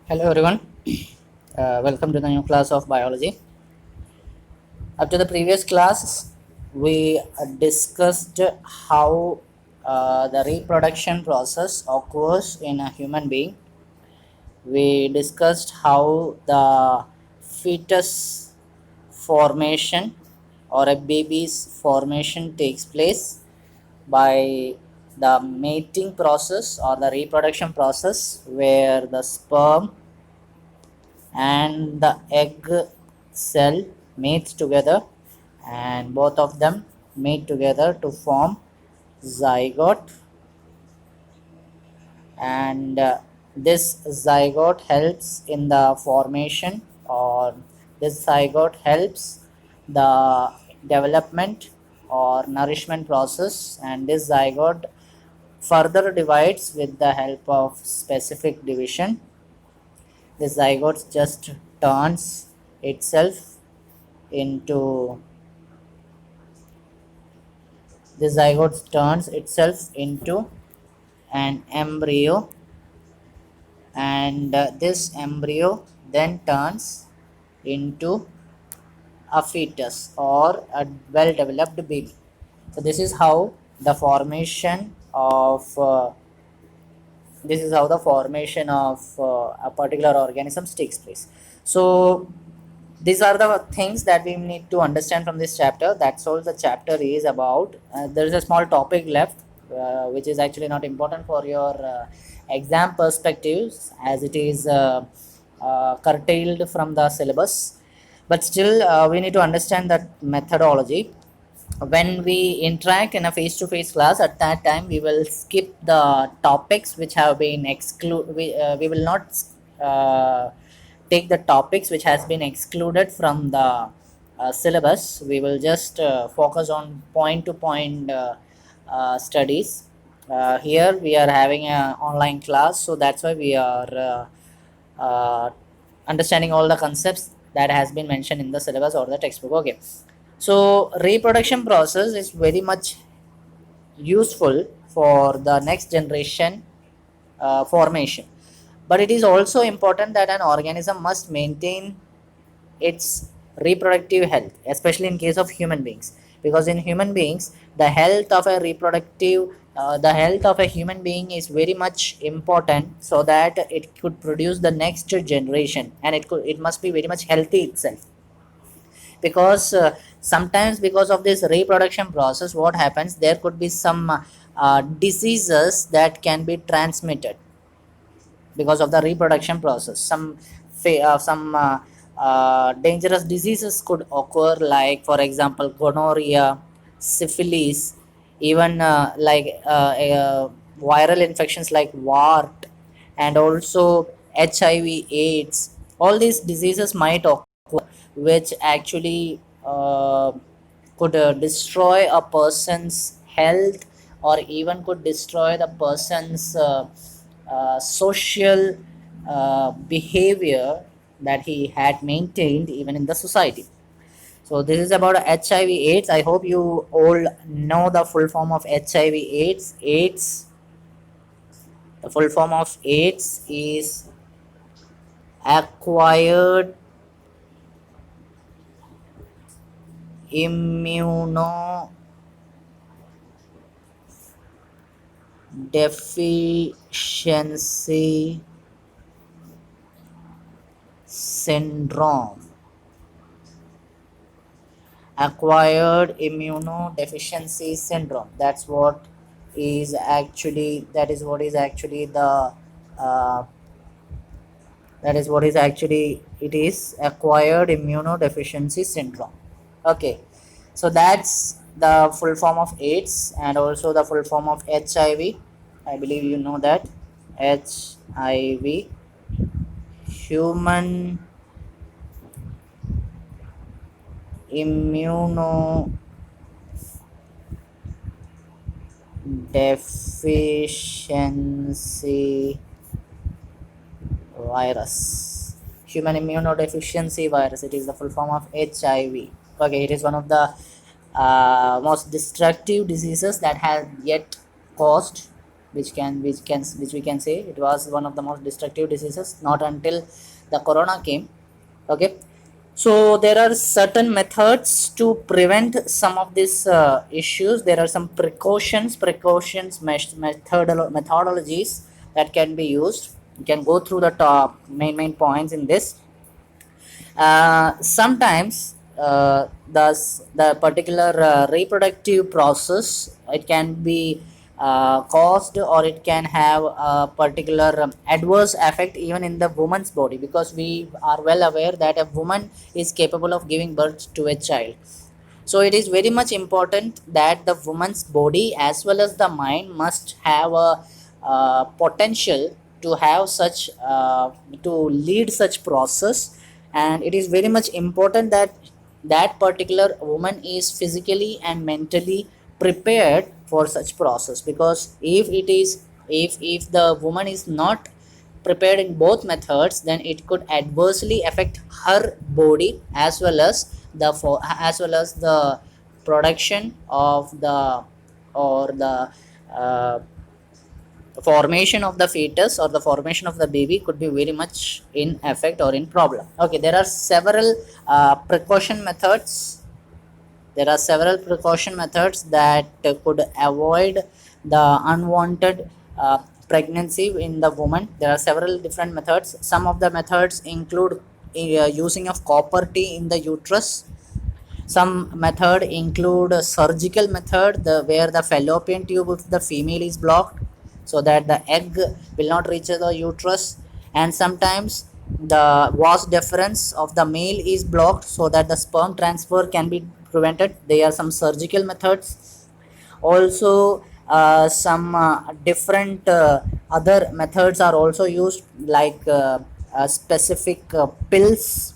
Hello everyone, welcome to the new class of biology. Up to the previous class, we discussed how the reproduction process occurs in a human being. We discussed how the fetus formation or a baby's formation takes place by the mating process or the reproduction process, where the sperm and the egg cell meets together, and both of them meet together to form zygote. And this zygote helps in the formation, or this zygote helps the development or nourishment process, and this zygote further divides with the help of specific division. The zygote just turns itself into an embryo, and this embryo then turns into a fetus or a well developed baby. So this is how the formation of a particular organism takes place. So these are the things that we need to understand from this chapter. That's all the chapter is about. There is a small topic left, which is actually not important for your exam perspectives, as it is curtailed from the syllabus. But still, we need to understand that methodology. When we interact in a face-to-face class, at that time we will skip the topics which have been excluded. We will not take the topics which has been excluded from the syllabus. We will just focus on point to point studies. Here we are having an online class, so that's why we are understanding all the concepts that has been mentioned in the syllabus or the textbook. Okay, so reproduction process is very much useful for the next generation formation, but it is also important that an organism must maintain its reproductive health, especially in case of human beings, because in human beings the health of a human being is very much important, so that it could produce the next generation, and it must be very much healthy itself. Because sometimes, because of this reproduction process, what happens, there could be some diseases that can be transmitted because of the reproduction process. Some dangerous diseases could occur, like for example gonorrhea, syphilis, even viral infections like wart, and also HIV, AIDS. All these diseases might occur, which actually could destroy a person's health, or even could destroy the person's social behavior that he had maintained even in the society. So this is about HIV/AIDS. I hope you all know the full form of HIV/AIDS. The full form of AIDS is acquired immunodeficiency syndrome. Acquired immunodeficiency syndrome, that is what is actually the uh, that is what is actually it is acquired immunodeficiency syndrome. Okay, so that's the full form of AIDS, and also the full form of HIV. I believe you know that. HIV, human immunodeficiency virus. Human immunodeficiency virus, it is the full form of HIV. Okay, it is one of the most destructive diseases that has yet caused which we can say it was one of the most destructive diseases, not until the corona came. Okay, so there are certain methods to prevent some of these issues. There are some methodologies that can be used. You can go through the top main points in this. Sometimes the particular reproductive process, it can be caused, or it can have a particular adverse effect even in the woman's body, because we are well aware that a woman is capable of giving birth to a child. So it is very much important that the woman's body as well as the mind must have a potential to have such to lead such process. And it is very much important that that particular woman is physically and mentally prepared for such process, because if the woman is not prepared in both methods, then it could adversely affect her body as well as as well as the production of the, or the uh, formation of the fetus or the formation of the baby could be very much in effect or in problem. Okay, there are several precaution methods. There are several precaution methods that could avoid the unwanted pregnancy in the woman. There are several different methods. Some of the methods include using of copper T in the uterus. Some method include a surgical method, where the fallopian tube of the female is blocked so that the egg will not reach the uterus. And sometimes the vas deferens of the male is blocked so that the sperm transfer can be prevented. There are some surgical methods. Also, some different other methods are also used, like specific pills,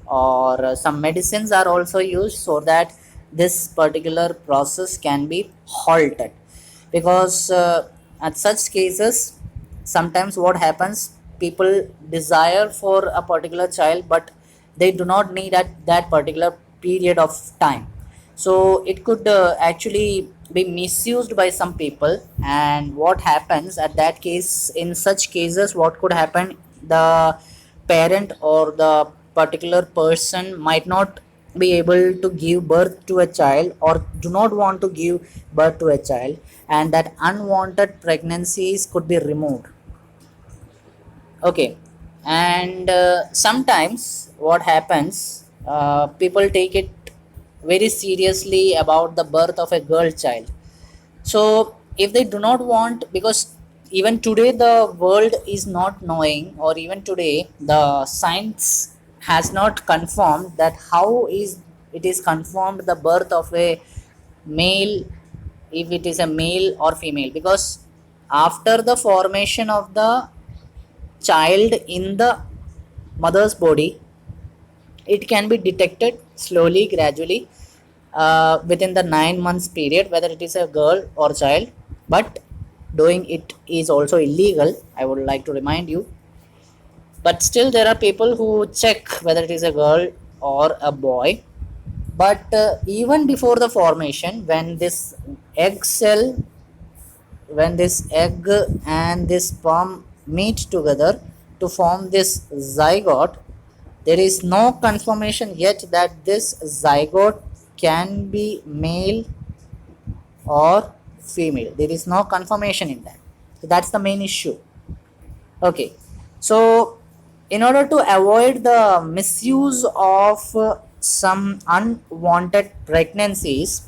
or some medicines are also used so that this particular process can be halted. Because at such cases, sometimes what happens, people desire for a particular child, but they do not need at that particular period of time. So it could actually be misused by some people. And what happens at that case, in such cases, what could happen, the parent or the particular person might not be able to give birth to a child, or do not want to give birth to a child, and that unwanted pregnancies could be removed. Okay, and sometimes what happens, people take it very seriously about the birth of a girl child. So if they do not want, because even today the world is not knowing, or even today the science has not confirmed that how is it is confirmed the birth of a male, if it is a male or female. Because after the formation of the child in the mother's body, it can be detected slowly, gradually, within the 9 months period, whether it is a girl or child. But doing it is also illegal, I would like to remind you. But still there are people who check whether it is a girl or a boy. But even before the formation, egg cell when this egg and this sperm meet together to form this zygote, there is no confirmation yet that this zygote can be male or female. There is no confirmation in that. So that's the main issue. Okay, so in order to avoid the misuse of some unwanted pregnancies,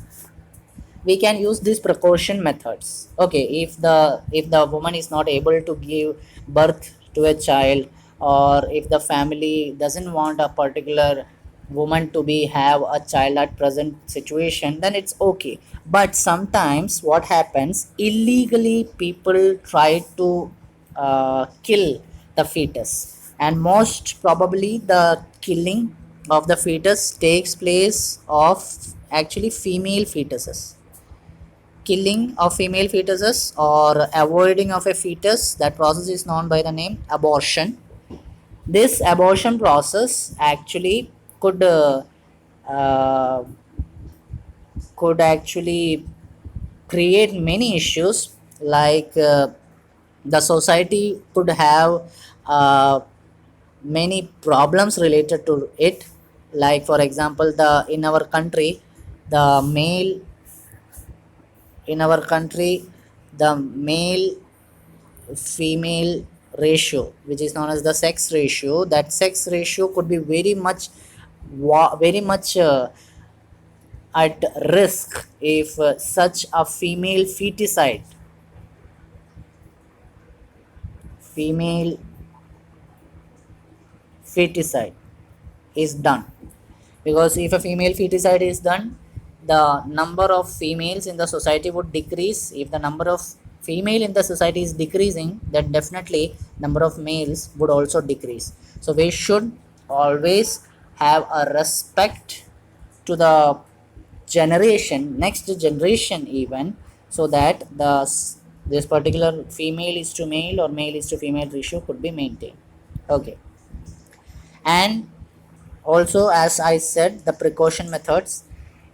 we can use these precaution methods. Okay, if the woman is not able to give birth to a child, or if the family doesn't want a particular woman to be have a child at present situation, then it's okay. But sometimes what happens, illegally people try to kill the fetus, and most probably the killing of the fetus takes place of actually female fetuses. Killing of female fetuses or avoiding of a fetus, that process is known by the name abortion. This abortion process actually could could actually create many issues. like the society could have many problems related to it. Like for example, the in our country, the male in our country the male female ratio, which is known as the sex ratio, that sex ratio could be very much very much at risk if such a female feticide is done. Because if a female feticide is done, the number of females in the society would decrease. If the number of female in the society is decreasing, then definitely number of males would also decrease. So we should always have a respect to the next generation even, so that this particular female is to male or male is to female ratio could be maintained. Okay. And also, as I said, the precaution methods,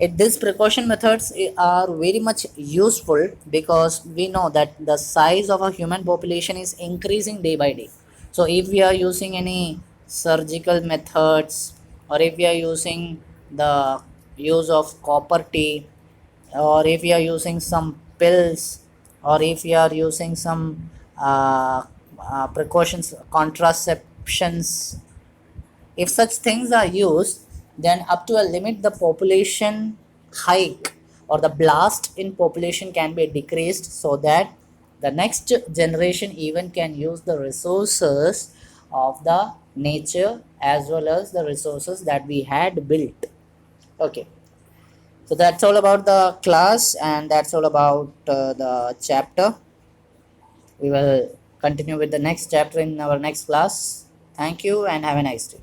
these precaution methods are very much useful, because we know that the size of a human population is increasing day by day. So if we are using any surgical methods, or if we are using the use of copper tea, or if we are using some pills, or if we are using some precautions, contraceptions, if such things are used, then up to a limit the population hike or the blast in population can be decreased, so that the next generation even can use the resources of the nature as well as the resources that we had built. Okay, so that's all about the class, and that's all about the chapter. We will continue with the next chapter in our next class. Thank you and have a nice day.